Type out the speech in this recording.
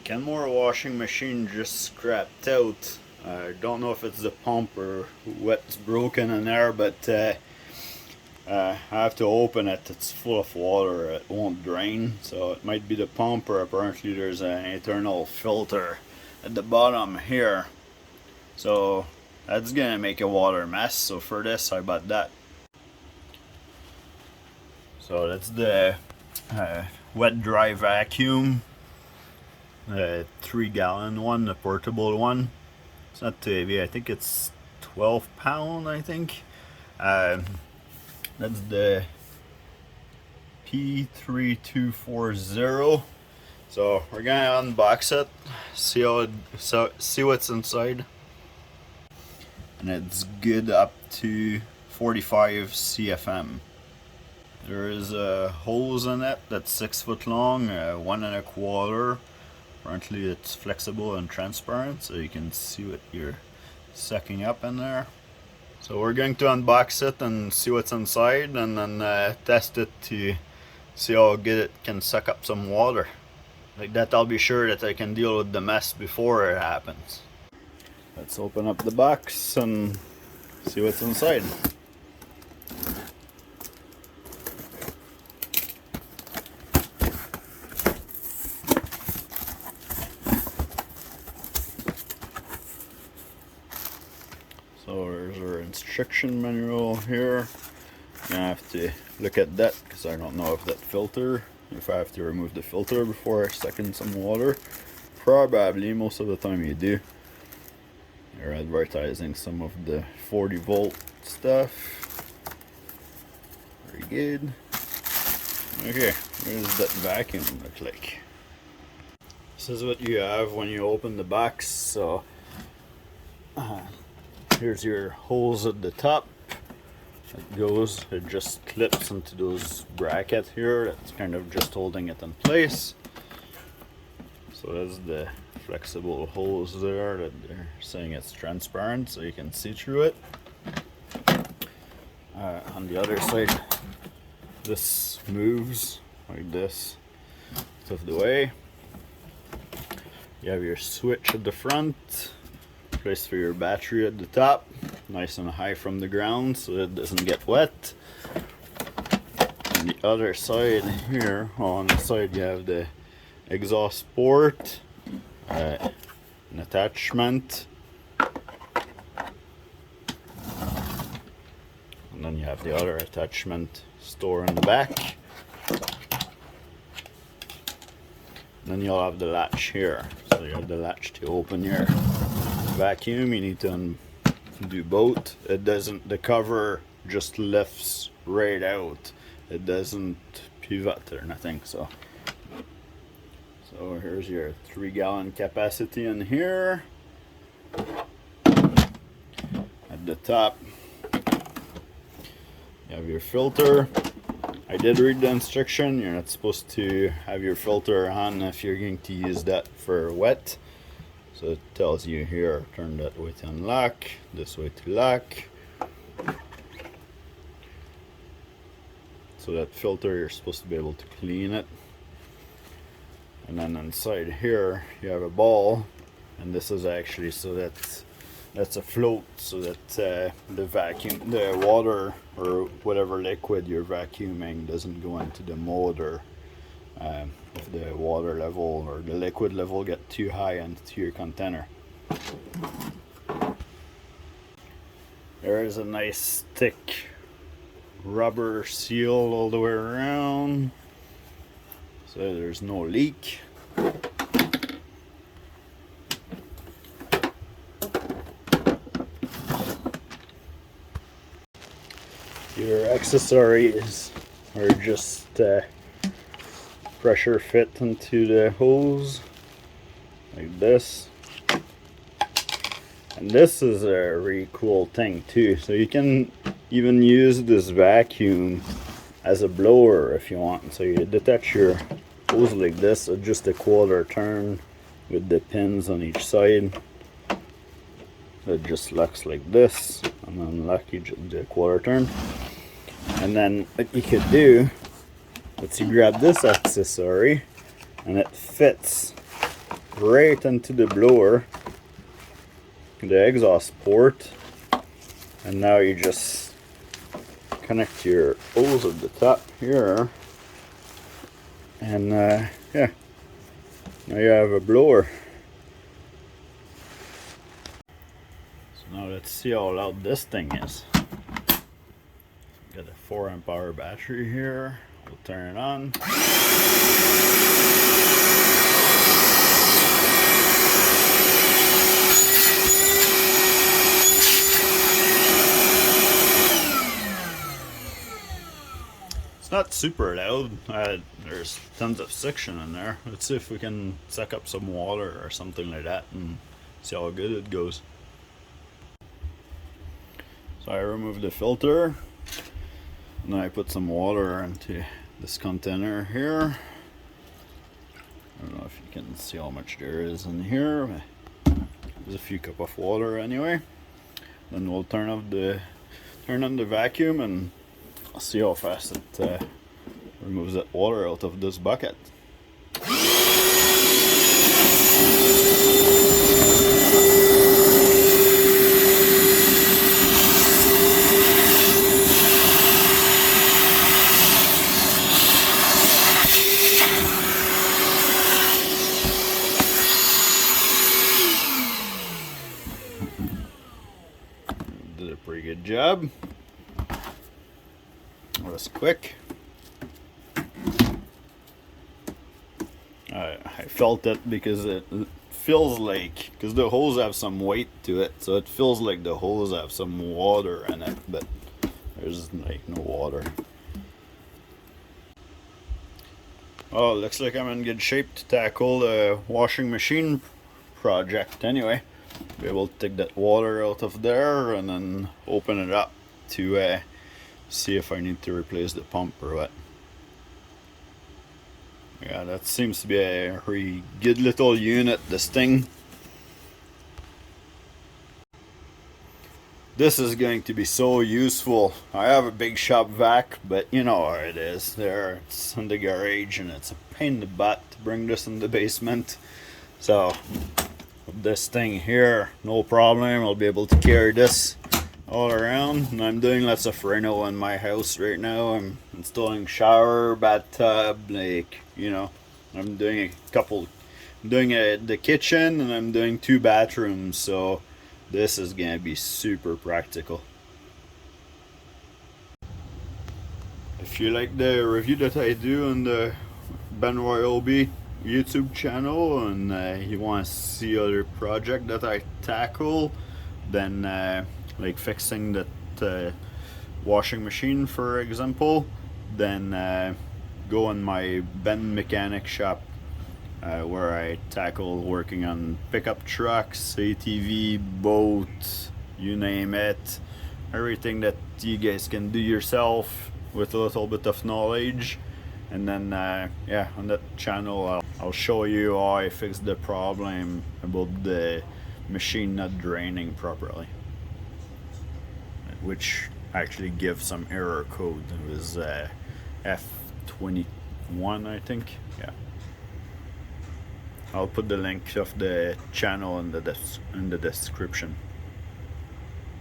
Kenmore washing machine just scrapped out. I don't know if it's the pump or what's broken in there, but I have to open it. It's full of water. It won't drain, so it might be the pump, or apparently there's an internal filter at the bottom here. So that's gonna make a water mess. So for this, I bought that. So that's the wet dry vacuum. 3-gallon one, the portable one. It's not too heavy. I think it's 12 pound. I think that's the P3240. So we're gonna unbox it, see what's inside, and it's good up to 45 CFM. There is holes in it that's 6 foot long, 1.25. Apparently it's flexible and transparent, so you can see what you're sucking up in there. So we're going to unbox it and see what's inside, and then test it to see how good it can suck up some water. Like that, I'll be sure that I can deal with the mess before it happens. Let's open up the box and see what's inside. So there's our instruction manual here. I'm gonna have to look at that because I don't know if that filter, if I have to remove the filter before I suck in some water. Probably, most of the time you do. They're advertising some of the 40 volt stuff. Very good. Okay, what does that vacuum look like? This is what you have when you open the box. So here's your holes at the top. It just clips into those brackets here. That's kind of just holding it in place. So that's the flexible holes there that they're saying it's transparent, so you can see through it. On the other side, this moves like this, out of the way. You have your switch at the front. Place for your battery at the top, nice and high from the ground so it doesn't get wet. On the other side here, on the side you have the exhaust port, an attachment, and then you have the other attachment store in the back. Then you'll have the latch here, so you have the latch to open your vacuum. You need to undo both. The cover just lifts right out. It doesn't pivot or nothing. So here's your 3-gallon capacity in here. At the top you have your filter. I did read the instruction. You're not supposed to have your filter on if you're going to use that for wet. So it tells you here, turn that way to unlock, this way to lock. So that filter, you're supposed to be able to clean it. And then inside here, you have a ball, and this is actually so that's a float, so that the water or whatever liquid you're vacuuming doesn't go into the motor. If the water level or the liquid level get too high into your container. There is a nice thick rubber seal all the way around, so there's no leak. Your accessories are just pressure fit into the hose like this, and this is a really cool thing too. So you can even use this vacuum as a blower if you want. So you detach your hose like this at just a 1/4 turn with the pins on each side. It just locks like this, and unlock, you just do a 1/4 turn. And then what you could do, let's you grab this accessory, and it fits right into the blower, the exhaust port, and now you just connect your hose at the top here, and yeah, now you have a blower. So now let's see how loud this thing is. Got a 4 amp hour battery here. We'll turn it on. It's not super loud. There's tons of suction in there. Let's see if we can suck up some water or something like that and see how good it goes. So I removed the filter. Now I put some water into this container here. I don't know if you can see how much there is in here. There's a few cups of water anyway. Then we'll turn on the vacuum and see how fast it removes that water out of this bucket. Did a pretty good job. That was quick. I felt it because it feels like, because the hose have some weight to it, so it feels like the hose have some water in it, but there's like no water. Oh, looks like I'm in good shape to tackle the washing machine project anyway. Be able to take that water out of there and then open it up to see if I need to replace the pump or what. Yeah, that seems to be a pretty good little unit, this thing. This is going to be so useful. I have a big shop vac, but you know how it is. It's in the garage and it's a pain in the butt to bring this in the basement. So with this thing here, no problem. I'll be able to carry this all around. And I'm doing lots of reno in my house right now. I'm installing shower, bathtub, like, you know, I'm doing the kitchen, and I'm doing 2 bathrooms, so this is gonna be super practical. If you like the review that I do on the Ryobi YouTube channel, and you want to see other project that I tackle, then like fixing that washing machine, for example, then go on my Ben Mechanic shop, where I tackle working on pickup trucks, ATV, boats, you name it, everything that you guys can do yourself with a little bit of knowledge. And then yeah, on that channel I'll show you how I fixed the problem about the machine not draining properly, which actually gives some error code. It was F21, I think. Yeah, I'll put the link of the channel in the description.